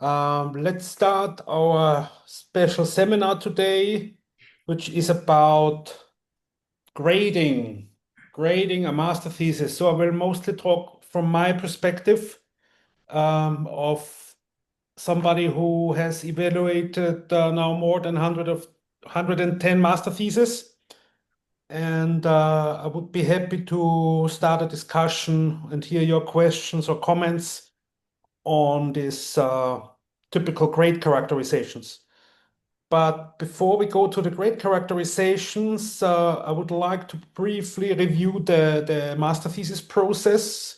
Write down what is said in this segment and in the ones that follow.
Let's start our special seminar today, which is about grading, grading a master thesis. So I will mostly talk from my perspective of somebody who has evaluated now more than 110 master theses. And I would be happy to start a discussion and hear your questions or comments on these typical grade characterizations. But before we go to the grade characterizations, I would like to briefly review the master thesis process,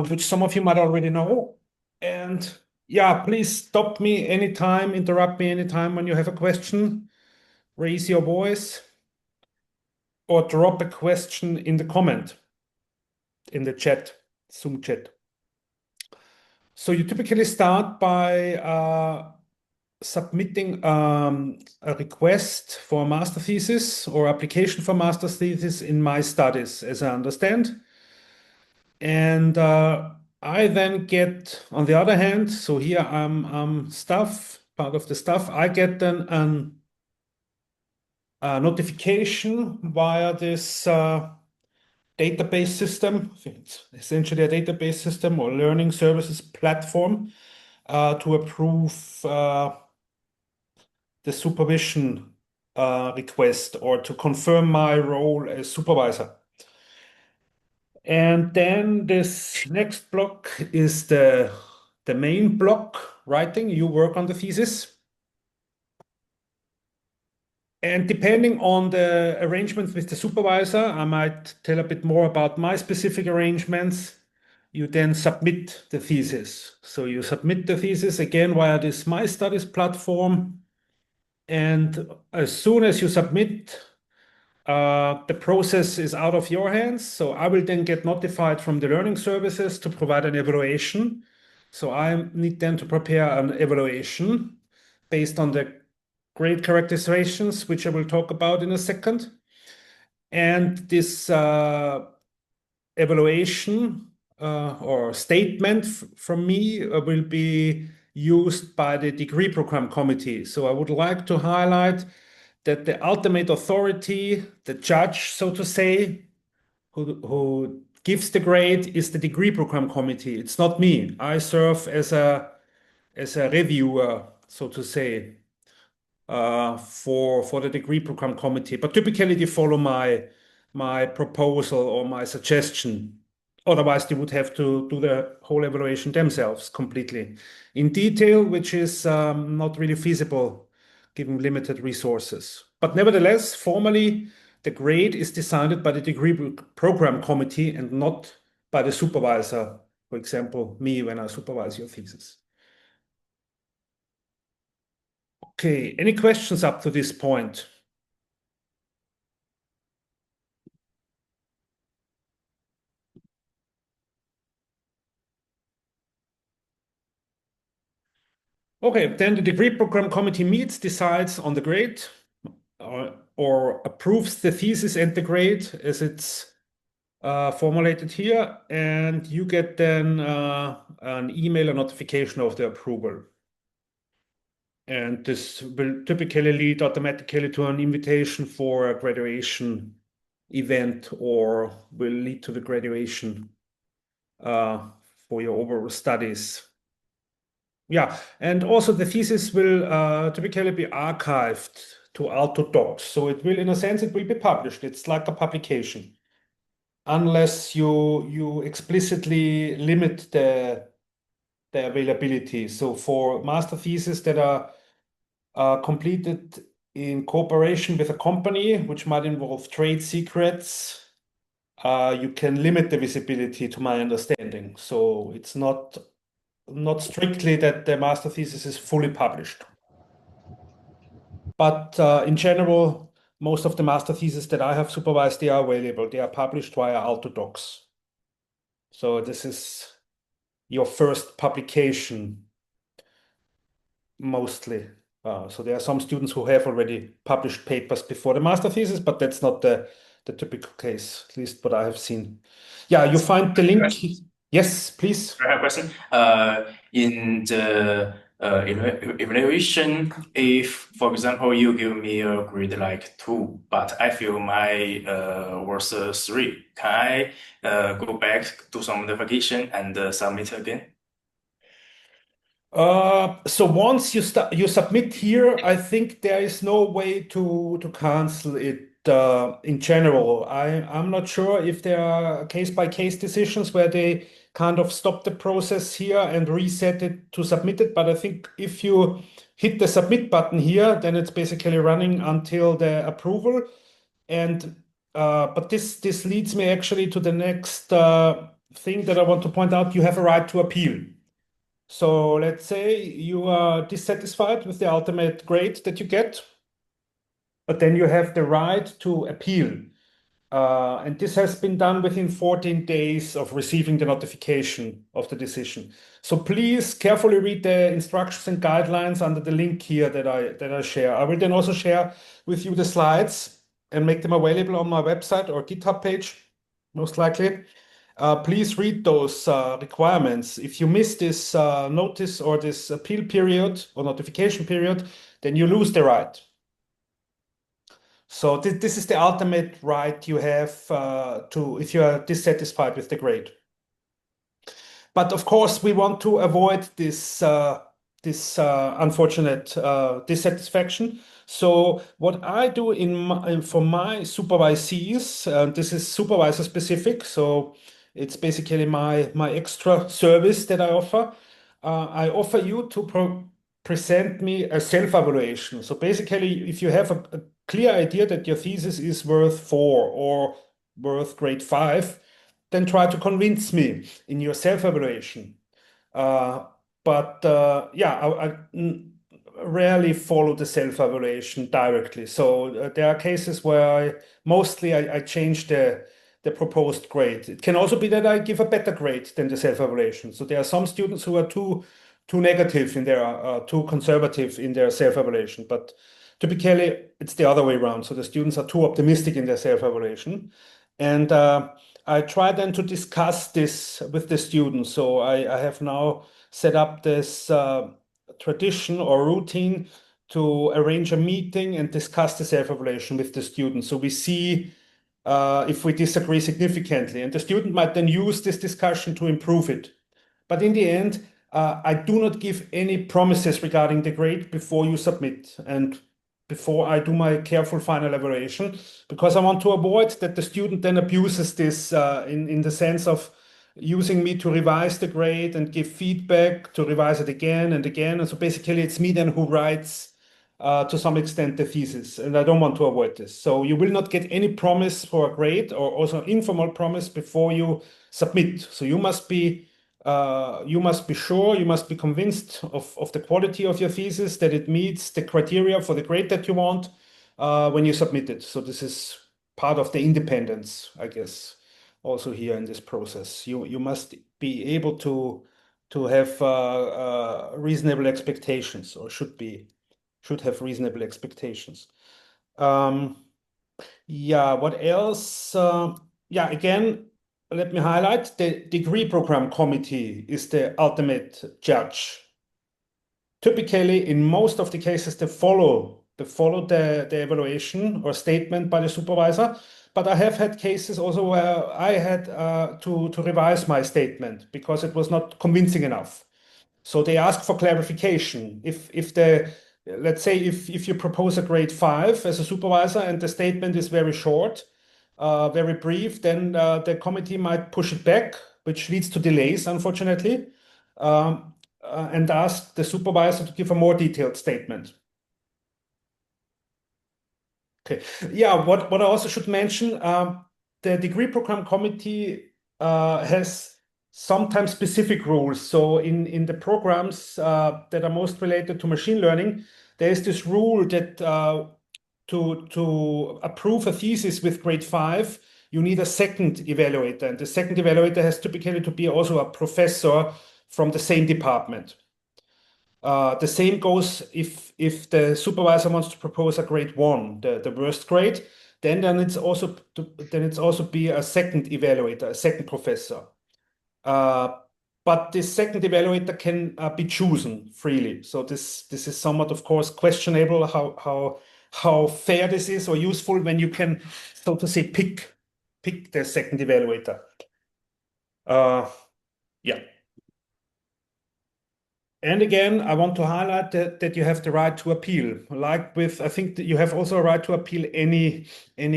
which some of you might already know. And yeah, please stop me anytime, interrupt me anytime when you have a question, raise your voice, or drop a question in the comment in the chat, Zoom chat. So you typically start by submitting a request for a master thesis or application for master thesis in my studies, as I understand. And I then get, on the other hand, so here I'm staff, part of the staff, I get then a notification via this database system. I think it's essentially a database system or learning services platform to approve the supervision request or to confirm my role as supervisor. And then this next block is the main block, writing. You work on the thesis. And depending on the arrangements with the supervisor, I might tell a bit more about my specific arrangements. You then submit the thesis. So you submit the thesis again via this My Studies platform. And as soon as you submit, the process is out of your hands. So I will then get notified from the learning services to provide an evaluation. So I need then to prepare an evaluation based on the grade characterizations, which I will talk about in a second. And this evaluation or statement from me will be used by the degree program committee. So I would like to highlight that the ultimate authority, the judge, so to say, who gives the grade is the degree program committee. It's not me. I serve as a reviewer, so to say, for the degree program committee. But typically they follow my proposal or my suggestion. Otherwise, they would have to do the whole evaluation themselves completely in detail, which is not really feasible given limited resources. But nevertheless, formally, the grade is decided by the degree program committee and not by the supervisor, for example, me when I supervise your thesis. Okay, any questions up to this point? Okay, then the degree program committee meets, decides on the grade, or approves the thesis and the grade as it's formulated here, and you get then an email or notification of the approval. And this will typically lead automatically to an invitation for a graduation event or will lead to the graduation for your overall studies. Yeah, and also the thesis will typically be archived to Aalto Docs. So it will, in a sense, it will be published. It's like a publication, unless you explicitly limit the availability. So for master theses that are completed in cooperation with a company, which might involve trade secrets, you can limit the visibility, to my understanding. So it's not strictly that the master thesis is fully published. But in general, most of the master theses that I have supervised, they are available. They are published via Aalto Docs. So this is your first publication, mostly. So there are some students who have already published papers before the master thesis, but that's not the typical case, at least what I have seen. Yeah, you find the link. Yes, please. I have a question. In the evaluation, if, for example, you give me a grade like 2, but I feel my was a 3, can I go back to some modification and submit again? So once you submit here, I think there is no way to cancel it in general. I'm not sure if there are case-by-case decisions where they kind of stop the process here and reset it to submit it. But I think if you hit the submit button here, then it's basically running until the approval. And but this leads me actually to the next thing that I want to point out. You have a right to appeal. So let's say you are dissatisfied with the ultimate grade that you get, but then you have the right to appeal. And this has been done within 14 days of receiving the notification of the decision. So please carefully read the instructions and guidelines under the link here that I share. I will then also share with you the slides and make them available on my website or GitHub page, most likely. Please read those requirements. If you miss this notice or this appeal period or notification period, then you lose the right. So this is the ultimate right you have to if you are dissatisfied with the grade. But of course, we want to avoid this unfortunate dissatisfaction. So what I do for my supervisees, this is supervisor specific. So it's basically my extra service that I offer. I offer you to present me a self-evaluation. So basically, if you have a clear idea that your thesis is worth 4 or worth grade 5, then try to convince me in your self-evaluation. Uh, but yeah, rarely follow the self-evaluation directly. So there are cases where I change the proposed grade. It can also be that I give a better grade than the self-evaluation. So there are some students who are too negative in their too conservative in their self-evaluation, but typically it's the other way around. So the students are too optimistic in their self-evaluation, and I try then to discuss this with the students. So I have now set up this tradition or routine to arrange a meeting and discuss the self-evaluation with the students. So we see if we disagree significantly, and the student might then use this discussion to improve it. But in the end, I do not give any promises regarding the grade before you submit and before I do my careful final evaluation, because I want to avoid that the student then abuses this in the sense of using me to revise the grade and give feedback to revise it again and again. And so basically, it's me then who writes to some extent the thesis, and I don't want to avoid this. So you will not get any promise for a grade or also informal promise before you submit. So you must be sure, you must be convinced of the quality of your thesis, that it meets the criteria for the grade that you want when you submit it. So this is part of the independence, I guess, also here in this process. You must be able to have reasonable expectations, or should have reasonable expectations. Um, yeah, what else? Yeah, again, let me highlight the degree program committee is the ultimate judge. Typically, in most of the cases, they follow the evaluation or statement by the supervisor. But I have had cases also where I had to revise my statement because it was not convincing enough. So they ask for clarification. If the Let's say if you propose a grade 5 as a supervisor and the statement is very short, very brief, then the committee might push it back, which leads to delays, unfortunately, and ask the supervisor to give a more detailed statement. Okay. Yeah, what I also should mention, the degree program committee has sometimes specific rules. So in the programs that are most related to machine learning, there is this rule that to approve a thesis with grade 5, you need a second evaluator, and the second evaluator has typically to be also a professor from the same department. The same goes if the supervisor wants to propose a grade 1, the worst grade, then it's also be a second evaluator, a second professor. But this second evaluator can be chosen freely. So this is somewhat, of course, questionable how fair this is or useful when you can, so to say, pick the second evaluator. Yeah. And again, I want to highlight that you have the right to appeal. Like with, I think that you have also a right to appeal any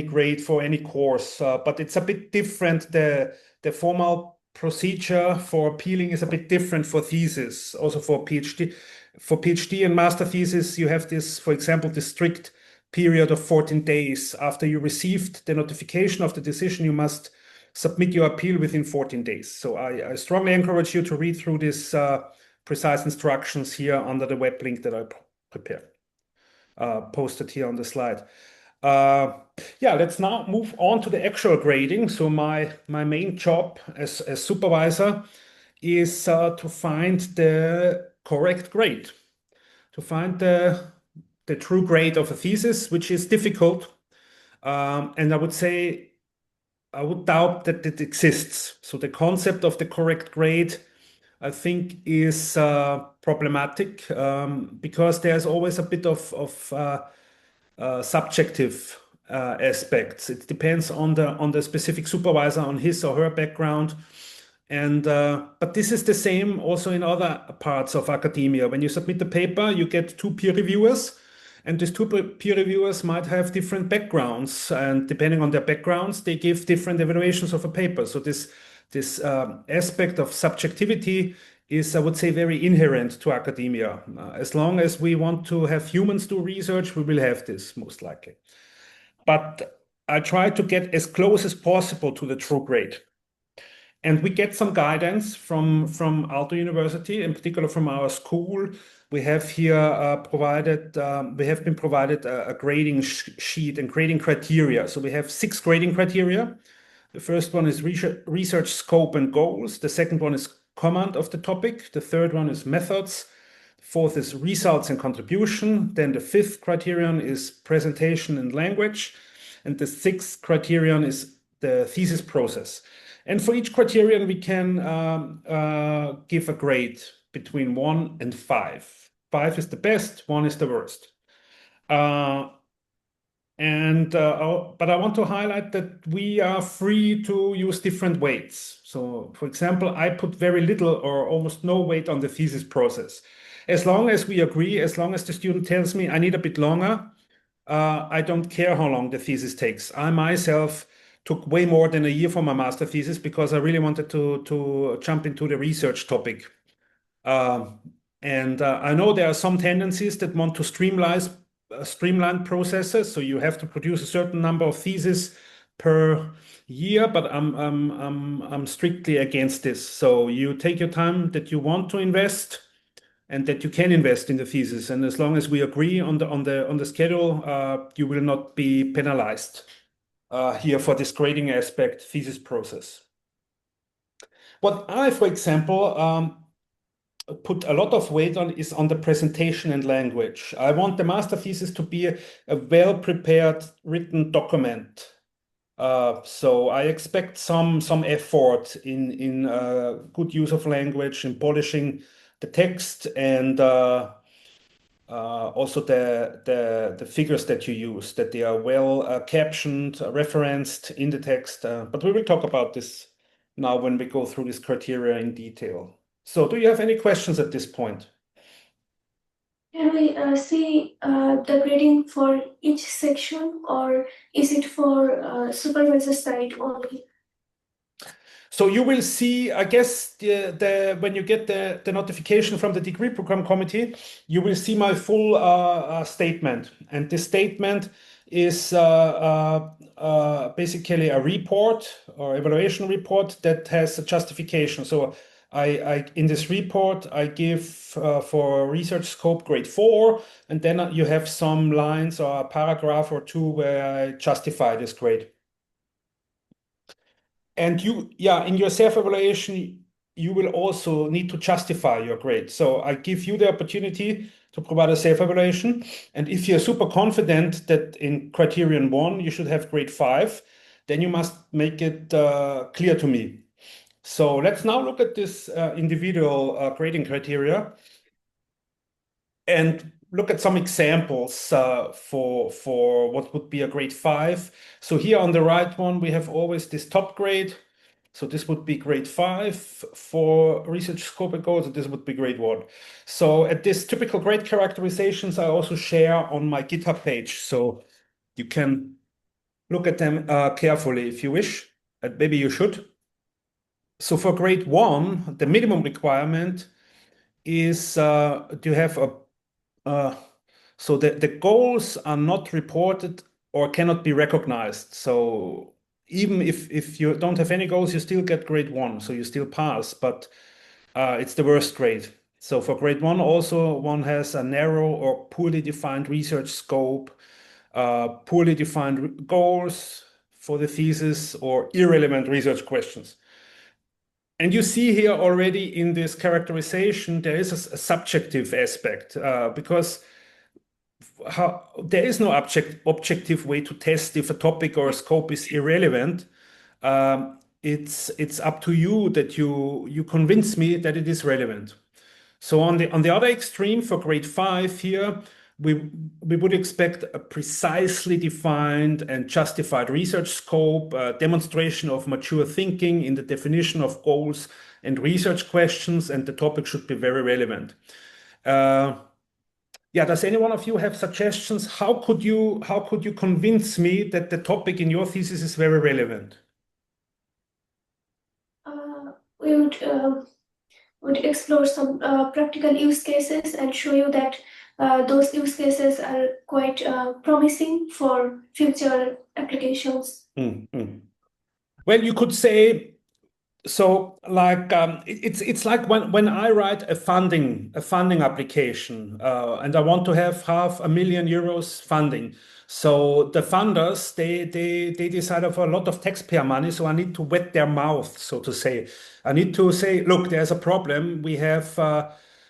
grade for any course, but it's a bit different. The formal procedure for appealing is a bit different for thesis, also for PhD. For PhD and master thesis, you have this, for example, the strict period of 14 days. After you received the notification of the decision, you must submit your appeal within 14 days. So I strongly encourage you to read through this precise instructions here under the web link that I prepared, posted here on the slide. Yeah, let's now move on to the actual grading. So my main job as supervisor is to find the correct grade, to find the true grade of a thesis, which is difficult. And I would say, I would doubt that it exists. So the concept of the correct grade, I think, is problematic because there's always a bit of subjective aspects. It depends on the specific supervisor, on his or her background. And but this is the same also in other parts of academia. When you submit the paper, you get two peer reviewers, and these two peer reviewers might have different backgrounds, and depending on their backgrounds, they give different evaluations of a paper. So this aspect of subjectivity is, I would say, very inherent to academia. As long as we want to have humans do research, we will have this most likely. But I try to get as close as possible to the true grade. And we get some guidance from Aalto University, in particular from our school. We have here we have been provided a grading sheet and grading criteria. So we have 6 grading criteria. The first one is research scope and goals. The second one is command of the topic. The third one is methods. The fourth is results and contribution. Then the fifth criterion is presentation and language. And the sixth criterion is the thesis process. And for each criterion, we can give a grade between 1 and 5. 5 is the best, 1 is the worst. But I want to highlight that we are free to use different weights. So, for example, I put very little or almost no weight on the thesis process. As long as we agree, as long as the student tells me I need a bit longer, I don't care how long the thesis takes. I myself took way more than a year for my master thesis because I really wanted to jump into the research topic. I know there are some tendencies that want to streamline processes, so you have to produce a certain number of theses per year, but I'm strictly against this. So you take your time that you want to invest and that you can invest in the thesis, and as long as we agree on the schedule, you will not be penalized here for this grading aspect, thesis process. What I, for example, put a lot of weight on is on the presentation and language. I want the master thesis to be a well-prepared written document. So I expect some effort in good use of language, in polishing the text, and also the figures that you use, that they are well captioned, referenced in the text. But we will talk about this now when we go through this criteria in detail. So do you have any questions at this point? Can we see the grading for each section, or is it for supervisor side only? So you will see, I guess, when you get the notification from the degree program committee, you will see my full statement. And this statement is basically a report or evaluation report that has a justification. So in this report, I give for research scope grade 4, and then you have some lines or a paragraph or two where I justify this grade. And in your self-evaluation, you will also need to justify your grade. So I give you the opportunity to provide a self-evaluation. And if you're super confident that in criterion 1, you should have grade 5, then you must make it clear to me. So let's now look at this individual grading criteria and look at some examples for what would be a grade 5. So here on the right one, we have always this top grade. So this would be grade 5 for research scope and goals, and this would be grade 1. So at this typical grade characterizations, I also share on my GitHub page. So you can look at them carefully if you wish, and maybe you should. So for grade 1, the minimum requirement is to have so the goals are not reported or cannot be recognized. So even if you don't have any goals, you still get grade 1, so you still pass, but it's the worst grade. So for grade 1 also, one has a narrow or poorly defined research scope, poorly defined goals for the thesis, or irrelevant research questions. And you see here already in this characterization, there is a subjective aspect because there is no objective way to test if a topic or a scope is irrelevant. It's up to you that you convince me that it is relevant. So on the other extreme for grade 5 here, we would expect a precisely defined and justified research scope, demonstration of mature thinking in the definition of goals and research questions, and the topic should be very relevant. Yeah, does any one of you have suggestions? How could you convince me that the topic in your thesis is very relevant? We would explore some practical use cases and show you that those use cases are quite promising for future applications. Well, you could say so. Like it's like when I write a funding application, and I want to have €500,000 funding. So the funders they decide for a lot of taxpayer money. So I need to wet their mouth, so to say. I need to say, look, there's a problem. We have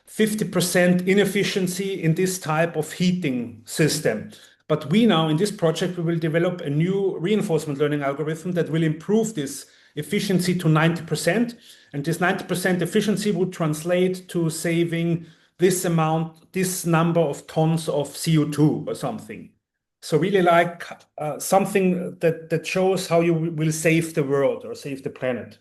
50% inefficiency in this type of heating system. But we now in this project we will develop a new reinforcement learning algorithm that will improve this efficiency to 90%. And this 90% efficiency would translate to saving this amount, this number of tons of CO2 or something. So really like something that shows how you will save the world or save the planet.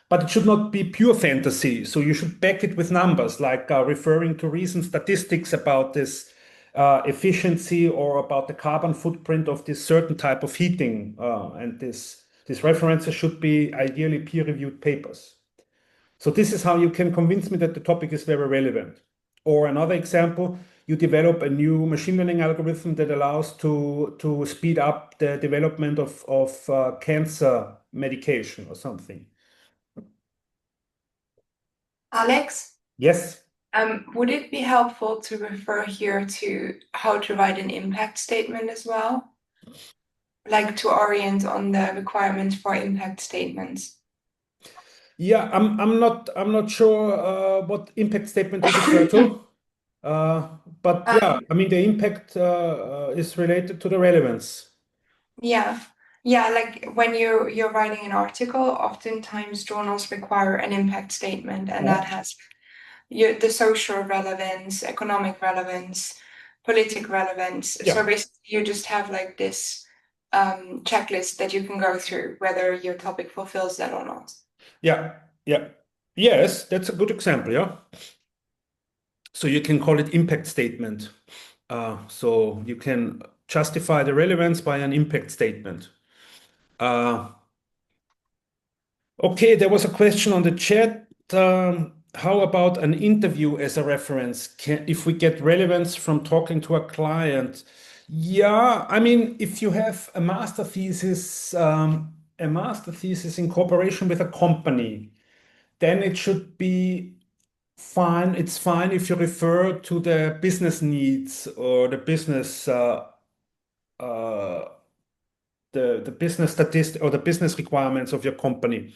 But it should not be pure fantasy. So you should back it with numbers, like referring to recent statistics about this efficiency or about the carbon footprint of this certain type of heating. And these references should be ideally peer-reviewed papers. So this is how you can convince me that the topic is very relevant. Or another example, you develop a new machine learning algorithm that allows to speed up the development of cancer medication or something. Alex, Yes. would it be helpful to refer here to how to write an impact statement as well? Like to orient on the requirements for impact statements. Yeah, I'm not sure what impact statement you refer to. But yeah, I mean the impact is related to the relevance. Yeah, like when you're writing an article, oftentimes journals require an impact statement, and that has the social relevance, economic relevance, political relevance. Yeah. So basically you just have like this checklist that you can go through whether your topic fulfills that or not. Yeah. Yes, that's a good example, yeah. So you can call it impact statement. So you can justify the relevance by an impact statement. Okay, there was a question on the chat. How about an interview as a reference? If we get relevance from talking to a client? Yeah, I mean, if you have a master thesis in cooperation with a company, then it should be fine. It's fine if you refer to the business needs or the business the business statistic or the business requirements of your company.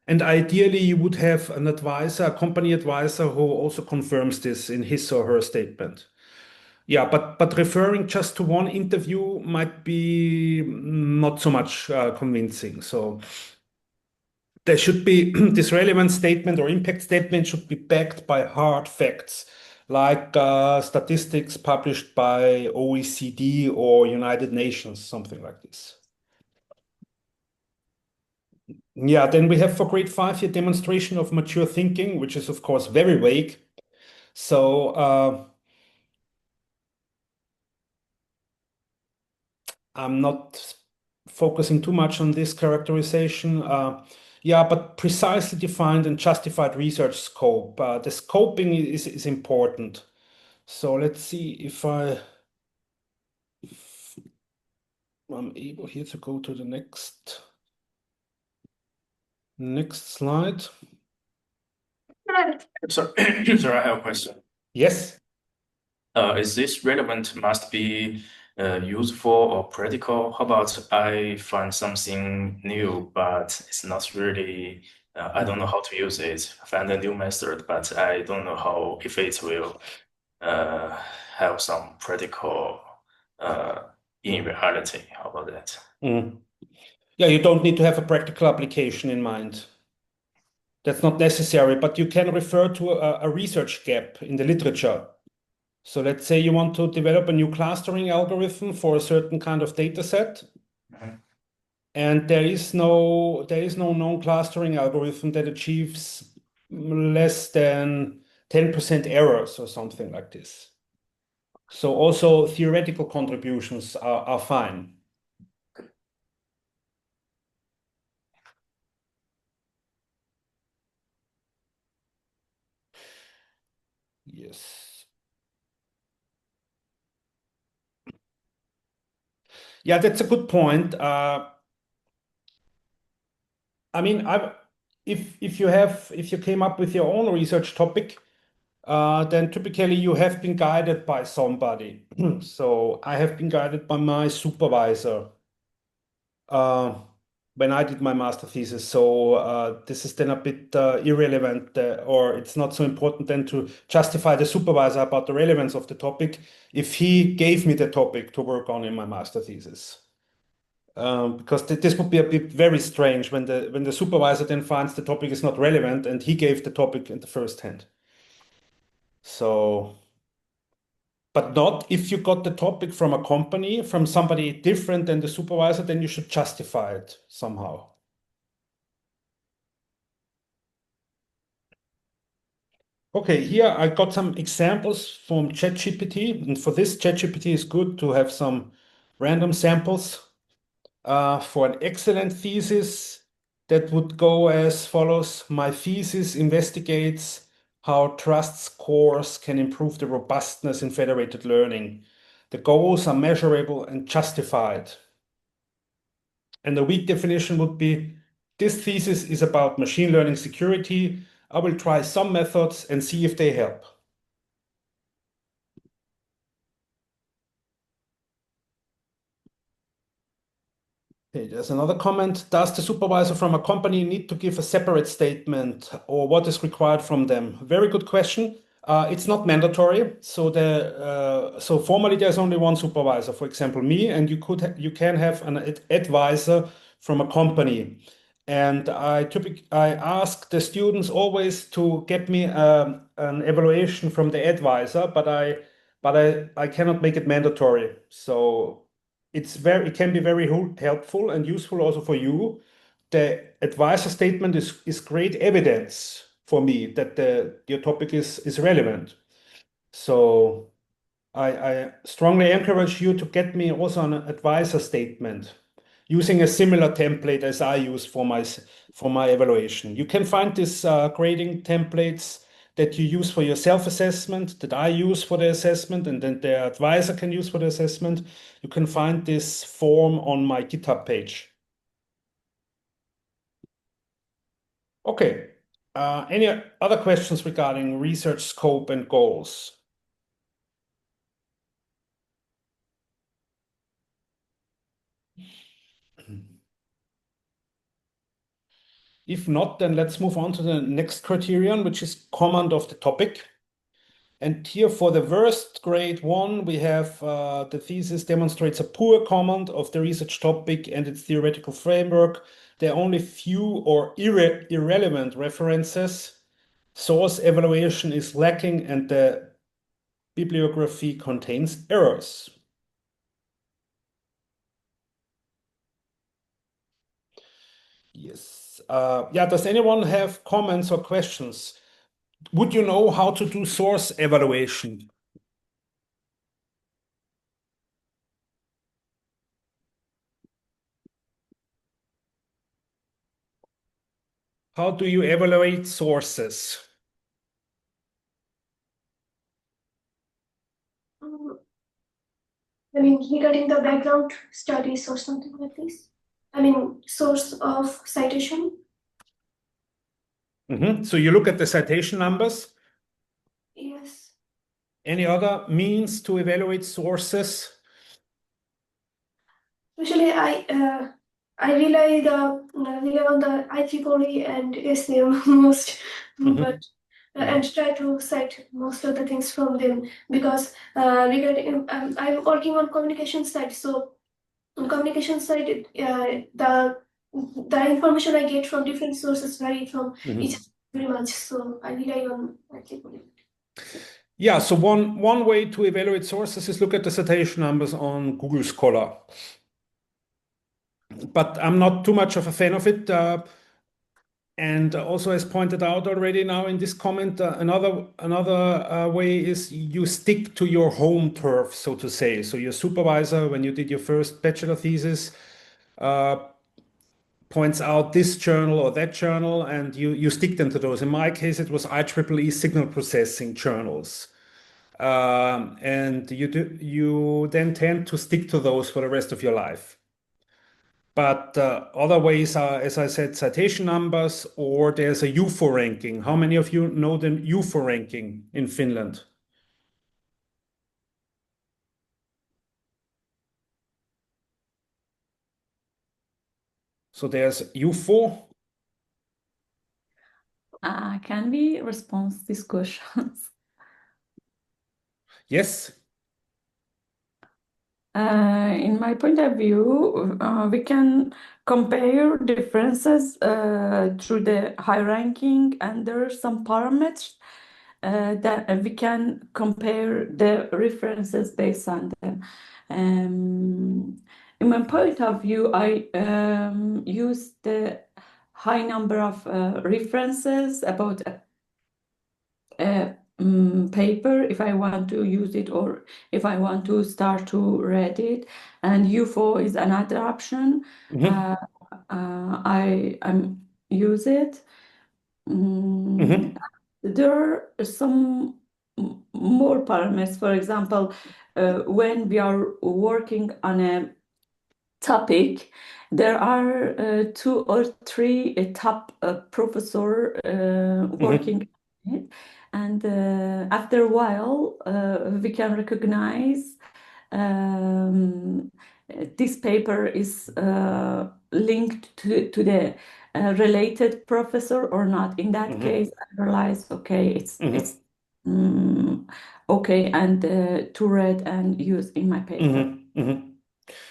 And ideally, you would have an advisor, a company advisor, who also confirms this in his or her statement. Yeah, but referring just to one interview might be not so much convincing. So there should be this relevance statement or impact statement should be backed by hard facts, like statistics published by OECD or United Nations, something like this. Yeah, then we have for grade 5 here demonstration of mature thinking, which is of course very vague. So I'm not focusing too much on this characterization. Yeah, but precisely defined and justified research scope. The scoping is important. So let's see if I'm able here to go to the next slide. Sorry, sorry, I have a question. Yes. Is this relevant must be useful or practical? How about I find something new, but it's not really, I don't know how to use it. I find a new method, but I don't know how if it will have some practical in reality. How about that? Yeah, you don't need to have a practical application in mind. That's not necessary, but you can refer to a research gap in the literature. So let's say you want to develop a new clustering algorithm for a certain kind of data set. Mhm. And there is no known clustering algorithm that achieves less than 10% errors or something like this. So also theoretical contributions are fine. Yes. Yeah, that's a good point. I mean, if you came up with your own research topic, then typically you have been guided by somebody. So I have been guided by my supervisor when I did my master thesis. So this is then a bit irrelevant, or it's not so important then to justify the supervisor about the relevance of the topic if he gave me the topic to work on in my master thesis. Because this would be a bit very strange when the supervisor then finds the topic is not relevant and he gave the topic in the first hand. So, but not if you got the topic from a company, from somebody different than the supervisor, then you should justify it somehow. Okay, here I got some examples from ChatGPT, and for this, ChatGPT is good to have some random samples. For an excellent thesis, that would go as follows. My thesis investigates how trust scores can improve the robustness in federated learning. The goals are measurable and justified. And the weak definition would be, this thesis is about machine learning security. I will try some methods and see if they help. Okay, there's another comment. Does the supervisor from a company need to give a separate statement, or what is required from them? Very good question. It's not mandatory. So formally there's only one supervisor, for example, me, and you can have an advisor from a company. And I ask the students always to get me an evaluation from the advisor, but I cannot make it mandatory. So it can be very helpful and useful also for you. The advisor statement is great evidence for me that your topic is relevant. So I strongly encourage you to get me also an advisor statement using a similar template as I use for my evaluation. You can find these grading templates that you use for your self-assessment, that I use for the assessment, and then the advisor can use for the assessment. You can find this form on my GitHub page. Okay. Any other questions regarding research scope and goals? If not, then let's move on to the next criterion, which is command of the topic. And here for the worst grade one, we have the thesis demonstrates a poor comment of the research topic and its theoretical framework. There are only few or irrelevant references. Source evaluation is lacking and the bibliography contains errors. Yes. Yeah, does anyone have comments or questions? Would you know how to do source evaluation? How do you evaluate sources? I mean, regarding the background studies or something like this. I mean, source of citation. So you look at the citation numbers. Yes. Any other means to evaluate sources? Usually, I rely on the IEEE and SNM most, but and try to cite most of the things from them because regarding I'm working on communication side, so on communication side, the information I get from different sources vary from each very much. So I rely on IEEE. Yeah, so one way to evaluate sources is look at the citation numbers on Google Scholar. But I'm not too much of a fan of it. And also, as pointed out already now in this comment, another way is you stick to your home turf, so to say. So your supervisor, when you did your first bachelor thesis, points out this journal or that journal, and you stick them to those. In my case, it was IEEE signal processing journals. And you then tend to stick to those for the rest of your life. But other ways are, as I said, citation numbers, or there's a UFO ranking. How many of you know the UFO ranking in Finland? So there's UFO. Can we respond these questions? Yes. In my point of view, we can compare differences through the high ranking, and there are some parameters that we can compare the references based on them. In my point of view, I use the high number of references about a paper if I want to use it or if I want to start to read it, and UFO is another option. I use it. There are some more parameters. For example, when we are working on a topic, there are 2 or 3 top professor working on it, and after a while we can recognize this paper is linked to the related professor or not. In that case, I realize, okay, it's okay, and to read and use in my paper.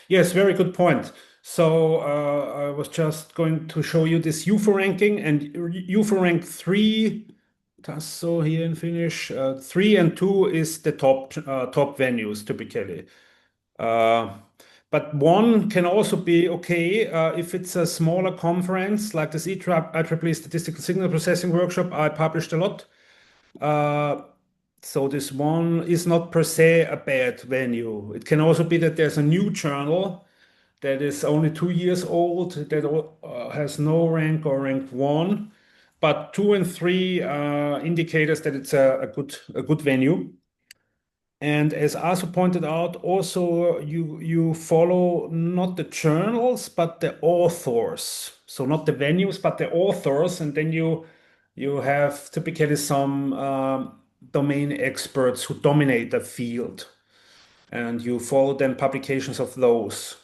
Yes, very good point. So I was just going to show you this UFO ranking, and UFO rank 3, so here in Finnish, 3 and 2 is the top venues typically. But 1 can also be okay if it's a smaller conference like this IEEE Statistical Signal Processing Workshop I published a lot. So this 1 is not per se a bad venue. It can also be that there's a new journal that is only 2 years old that has no rank or rank 1, but 2 and 3 indicators that it's a good venue. And as Asu pointed out, also you follow not the journals but the authors. So not the venues but the authors, and then you have typically some domain experts who dominate the field, and you follow then publications of those.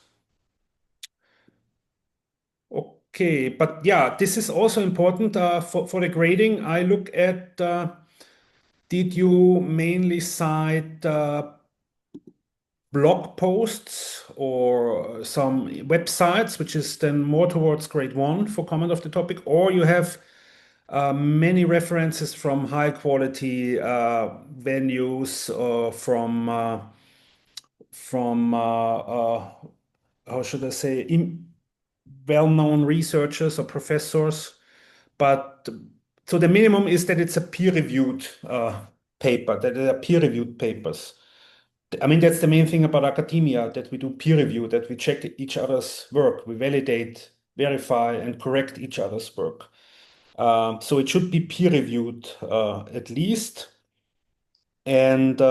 Okay, but yeah, this is also important for the grading. I look at did you mainly cite blog posts or some websites, which is then more towards grade 1 for comment of the topic, or you have many references from high quality venues from how should I say, well-known researchers or professors, but so the minimum is that it's a peer-reviewed paper, that they are peer-reviewed papers. I mean, that's the main thing about academia, that we do peer review, that we check each other's work, we validate, verify, and correct each other's work. So it should be peer reviewed at least. And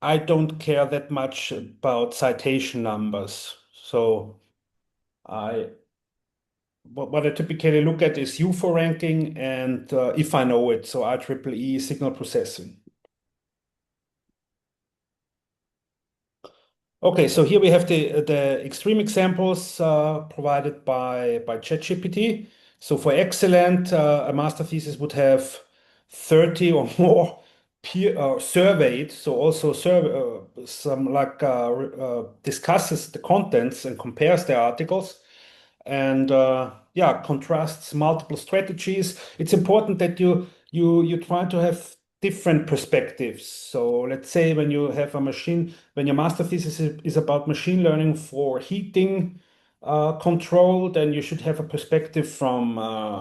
I don't care that much about citation numbers. So what I typically look at is UFO ranking and if I know it, so IEEE signal processing. Okay, so here we have the extreme examples provided by ChatGPT. So for excellent, a master thesis would have 30 or more peer surveyed. So also some like discusses the contents and compares the articles and yeah, contrasts multiple strategies. It's important that you try to have different perspectives. So let's say when you have when your master thesis is about machine learning for heating control, then you should have a perspective from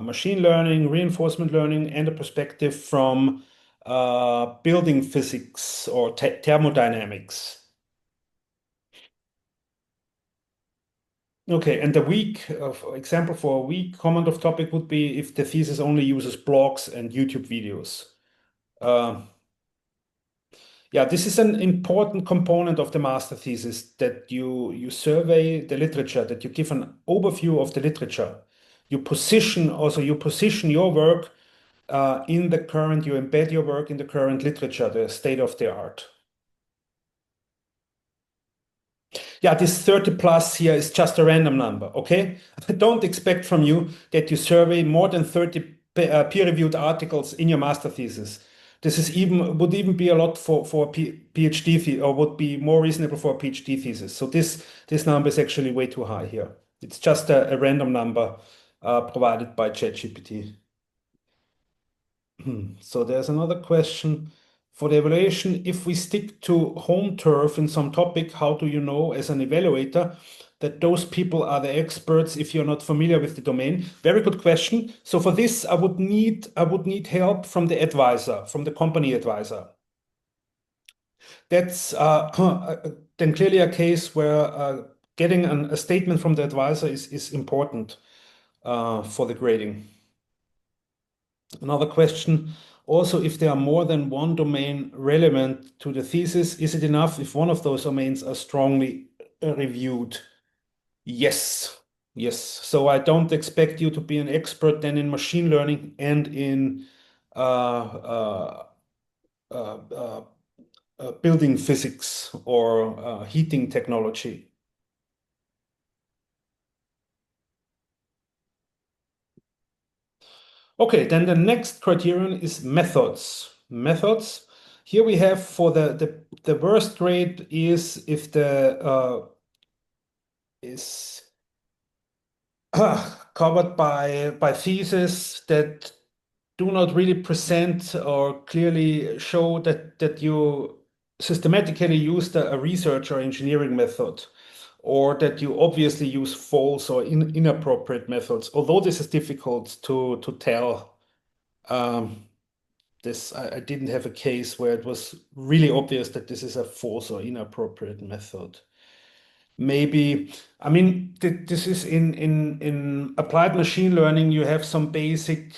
machine learning, reinforcement learning, and a perspective from building physics or thermodynamics. Okay, and the weak example for a weak comment of topic would be if the thesis only uses blogs and YouTube videos. Yeah, this is an important component of the master thesis that you survey the literature, that you give an overview of the literature. You position your work you embed your work in the current literature, the state of the art. Yeah, this 30 plus here is just a random number, okay? I don't expect from you that you survey more than 30 peer-reviewed articles in your master thesis. This would even be a lot for a PhD or would be more reasonable for a PhD thesis. So this number is actually way too high here. It's just a random number provided by ChatGPT. So there's another question. For the evaluation, if we stick to home turf in some topic, how do you know as an evaluator that those people are the experts if you're not familiar with the domain? Very good question. So for this, I would need help from the advisor, from the company advisor. That's then clearly a case where getting a statement from the advisor is important for the grading. Another question. Also, if there are more than one domain relevant to the thesis, is it enough if one of those domains are strongly reviewed? Yes. Yes. So I don't expect you to be an expert then in machine learning and in building physics or heating technology. Okay, then the next criterion is methods. Methods. Here we have for the worst grade is if the is covered by thesis that do not really present or clearly show that you systematically used a research or engineering method, or that you obviously use false or inappropriate methods. Although this is difficult to tell. I didn't have a case where it was really obvious that this is a false or inappropriate method. Maybe, I mean, this is in applied machine learning, you have some basic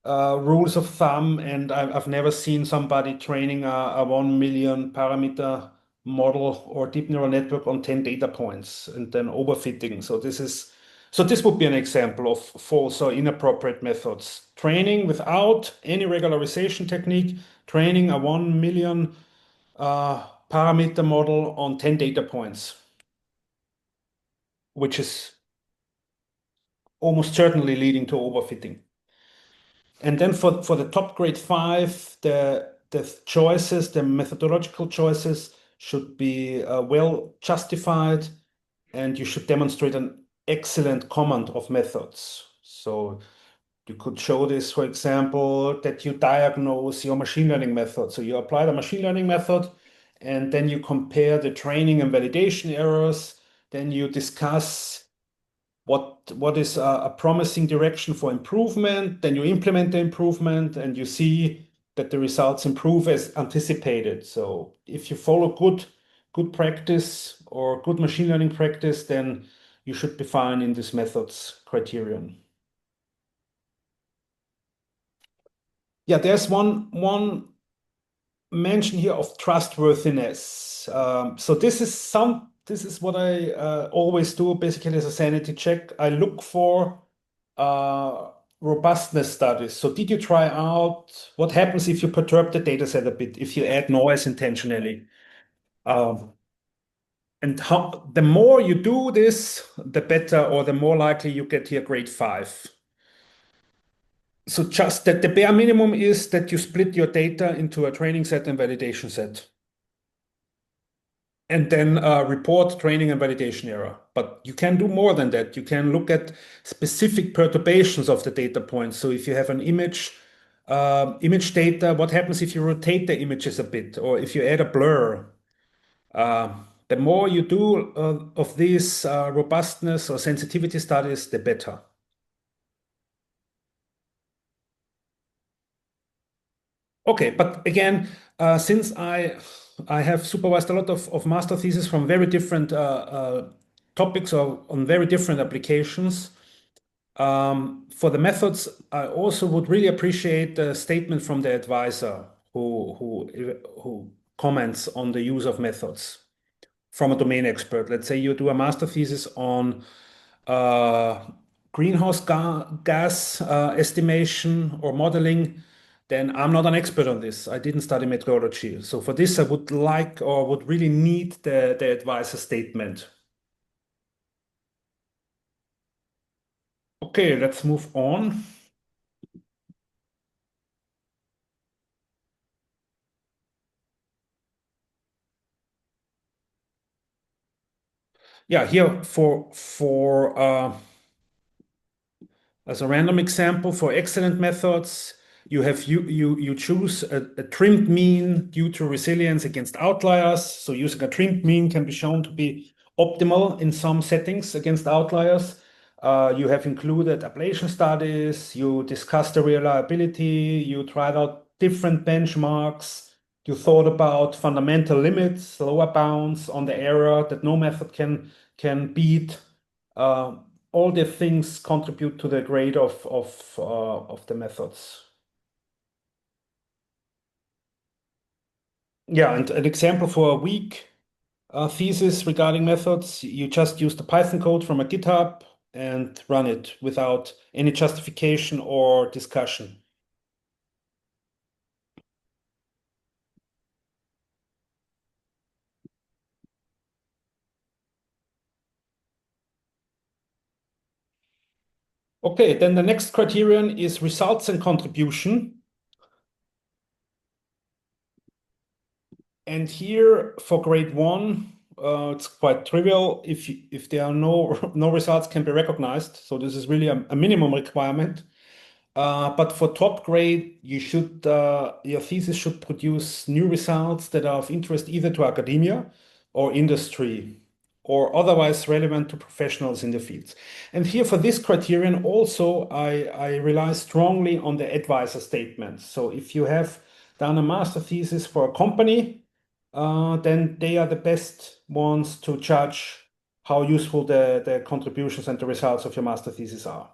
rules of thumb, and I've never seen somebody training a 1 million parameter model or deep neural network on 10 data points and then overfitting. So this would be an example of false or inappropriate methods. Training without any regularization technique, training a 1 million parameter model on 10 data points, which is almost certainly leading to overfitting. And then for the top grade 5, the the choices, the methodological choices should be well justified, and you should demonstrate an excellent command of methods. So you could show this, for example, that you diagnose your machine learning method. So you apply the machine learning method, and then you compare the training and validation errors. Then you discuss what is a promising direction for improvement. Then you implement the improvement, and you see that the results improve as anticipated. So if you follow good practice or good machine learning practice, then you should be fine in this methods criterion. Yeah, there's one mention here of trustworthiness. So this is what I always do, basically as a sanity check. I look for robustness studies. So did you try out what happens if you perturb the data set a bit, if you add noise intentionally? And the more you do this, the better, or the more likely you get here grade 5. So just that the bare minimum is that you split your data into a training set and validation set. And then report training and validation error. But you can do more than that. You can look at specific perturbations of the data points. So if you have an image data, what happens if you rotate the images a bit, or if you add a blur? The more you do of these robustness or sensitivity studies, the better. Okay, but again, since I have supervised a lot of master theses from very different topics or on very different applications, for the methods, I also would really appreciate a statement from the advisor who comments on the use of methods from a domain expert. Let's say you do a master thesis on greenhouse gas estimation or modeling, then I'm not an expert on this. I didn't study meteorology. So for this, I would like or would really need the advisor statement. Okay, let's move on. Yeah, here as a random example for excellent methods, you choose a trimmed mean due to resilience against outliers. So using a trimmed mean can be shown to be optimal in some settings against outliers. You have included ablation studies, you discussed the reliability, you tried out different benchmarks, you thought about fundamental limits, lower bounds on the error that no method can beat. All the things contribute to the grade of the methods. Yeah, and an example for a weak thesis regarding methods, you just use the Python code from a GitHub and run it without any justification or discussion. Okay, then the next criterion is results and contribution. And here for grade 1, it's quite trivial if there are no results can be recognized. So this is really a minimum requirement. But for top grade, your thesis should produce new results that are of interest either to academia or industry, or otherwise relevant to professionals in the fields. And here for this criterion also, I rely strongly on the advisor statement. So if you have done a master thesis for a company, then they are the best ones to judge how useful the contributions and the results of your master thesis are.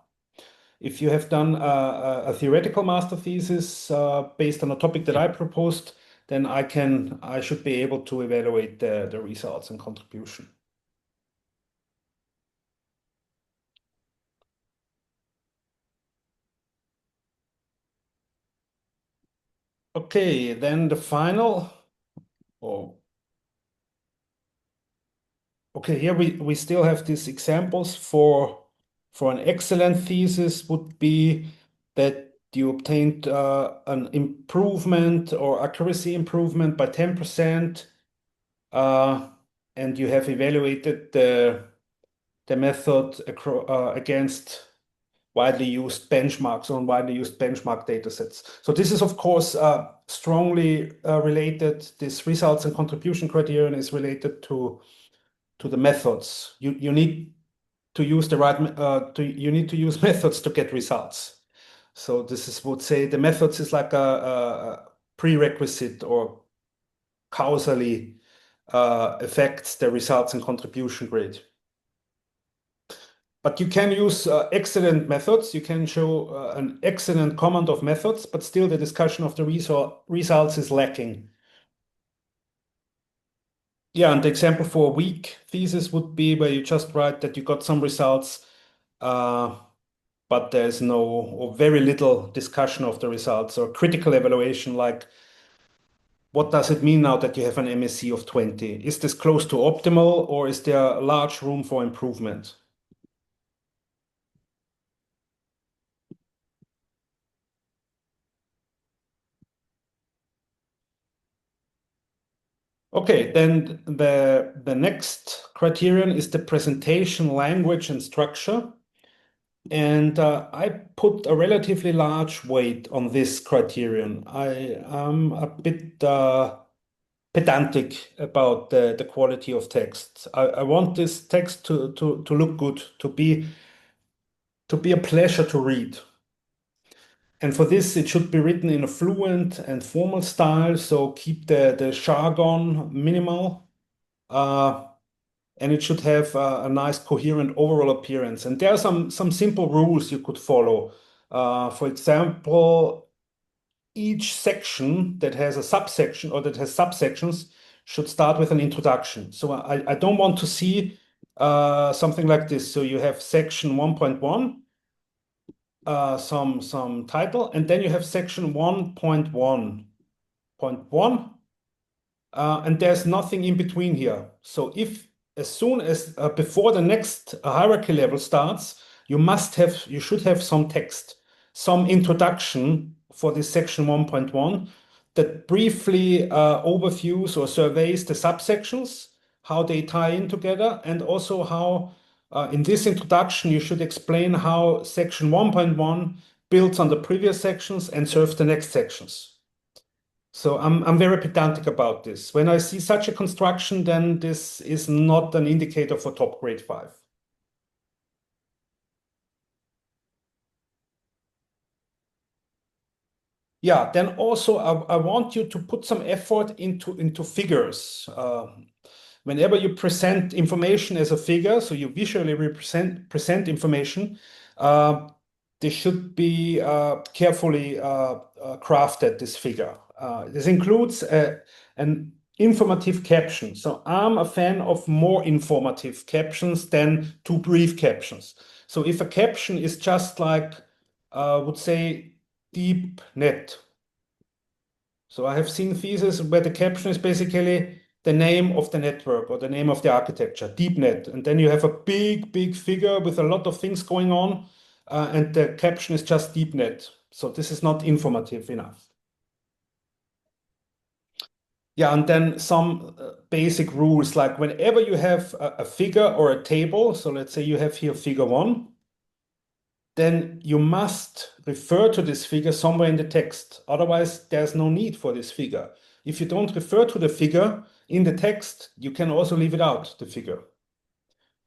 If you have done a theoretical master thesis based on a topic that I proposed, then I should be able to evaluate the results and contribution. Okay, then the final. Oh. Okay, here we still have these examples for an excellent thesis would be that you obtained an improvement or accuracy improvement by 10%, and you have evaluated the method against widely used benchmarks on widely used benchmark datasets. So this is, of course, strongly related. This results and contribution criterion is related to the methods. You need to use the right you need to use methods to get results. So this is would say the methods is like a prerequisite or causally affects the results and contribution grade. But you can use excellent methods. You can show an excellent command of methods, but still the discussion of the results is lacking. Yeah, and the example for a weak thesis would be where you just write that you got some results, but there's no or very little discussion of the results or critical evaluation, like what does it mean now that you have an MSE of 20? Is this close to optimal, or is there large room for improvement? Okay, then the next criterion is the presentation language and structure. And I put a relatively large weight on this criterion. I am a bit pedantic about the quality of text. I want this text to look good, to be a pleasure to read. And for this, it should be written in a fluent and formal style, so keep the jargon minimal. And it should have a nice coherent overall appearance. And there are some simple rules you could follow. For example, each section that has a subsection or that has subsections should start with an introduction. So I don't want to see something like this. So you have section 1.1, some title, and then you have section 1.1.1, and there's nothing in between here. So if as soon as before the next hierarchy level starts, you should have some text, some introduction for this section 1.1 that briefly overviews or surveys the subsections, how they tie in together, and also how in this introduction you should explain how section 1.1 builds on the previous sections and serves the next sections. So I'm very pedantic about this. When I see such a construction, then this is not an indicator for top grade 5. Yeah, then also I want you to put some effort into figures. Whenever you present information as a figure, so you visually present information, this should be carefully crafted, this figure. This includes an informative caption. So I'm a fan of more informative captions than too brief captions. So if a caption is just like, would say, deep net. So I have seen theses where the caption is basically the name of the network or the name of the architecture, deep net. And then you have a big figure with a lot of things going on, and the caption is just deep net. So this is not informative enough. Yeah, and then some basic rules, like whenever you have a figure or a table, so let's say you have here figure 1, then you must refer to this figure somewhere in the text. Otherwise, there's no need for this figure. If you don't refer to the figure in the text, you can also leave it out, the figure.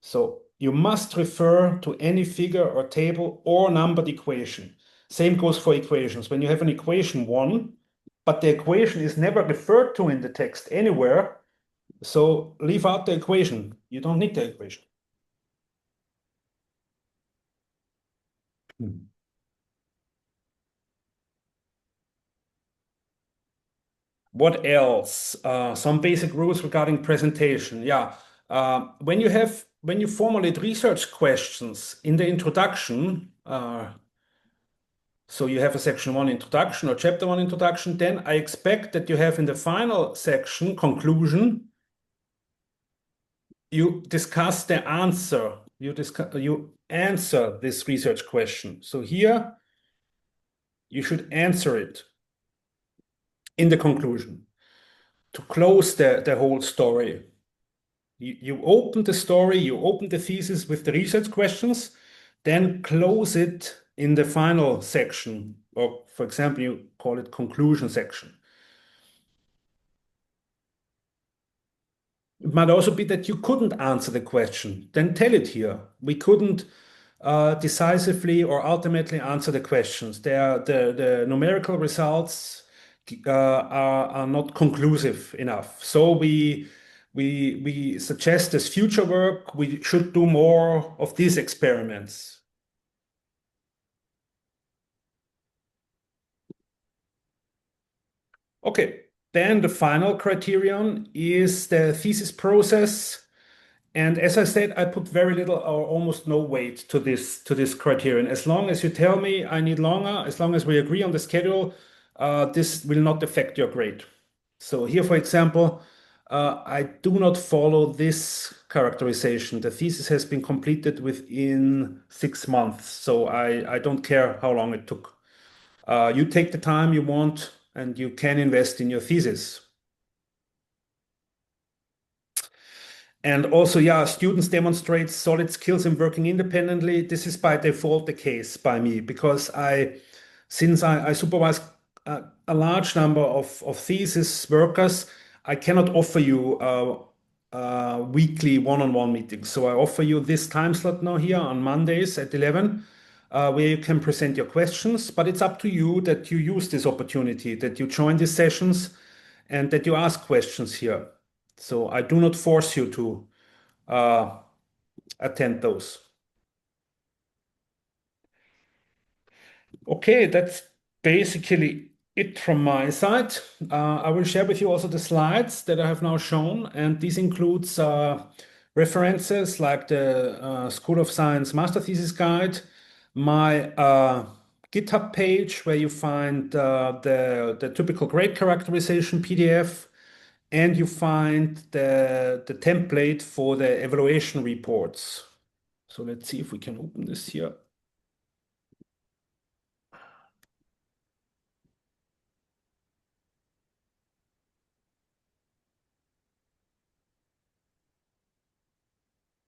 So you must refer to any figure or table or numbered equation. Same goes for equations. When you have an equation 1, but the equation is never referred to in the text anywhere, so leave out the equation. You don't need the equation. What else? Some basic rules regarding presentation. Yeah. When you formulate research questions in the introduction, so you have a section 1 introduction or chapter 1 introduction, then I expect that you have in the final section, conclusion, you discuss the answer. You answer this research question. So here you should answer it in the conclusion to close the whole story. You open the story, you open the thesis with the research questions, then close it in the final section, or for example, you call it conclusion section. It might also be that you couldn't answer the question, then tell it here. We couldn't decisively or ultimately answer the questions. The numerical results are not conclusive enough. So we suggest as future work, we should do more of these experiments. Okay, then the final criterion is the thesis process. And as I said, I put very little or almost no weight to this criterion. As long as you tell me I need longer, as long as we agree on the schedule, this will not affect your grade. So here, for example, I do not follow this characterization. The thesis has been completed within 6 months, so I don't care how long it took. You take the time you want, and you can invest in your thesis. And also, yeah, students demonstrate solid skills in working independently. This is by default the case by me because since I supervise a large number of thesis workers, I cannot offer you weekly one-on-one meetings. So I offer you this time slot now here on Mondays at 11, where you can present your questions. But it's up to you that you use this opportunity, that you join these sessions, and that you ask questions here. So I do not force you to attend those. Okay, that's basically it from my side. I will share with you also the slides that I have now shown, and this includes references like the School of Science Master Thesis Guide, my GitHub page where you find the typical grade characterization PDF, and you find the template for the evaluation reports. So let's see if we can open this here.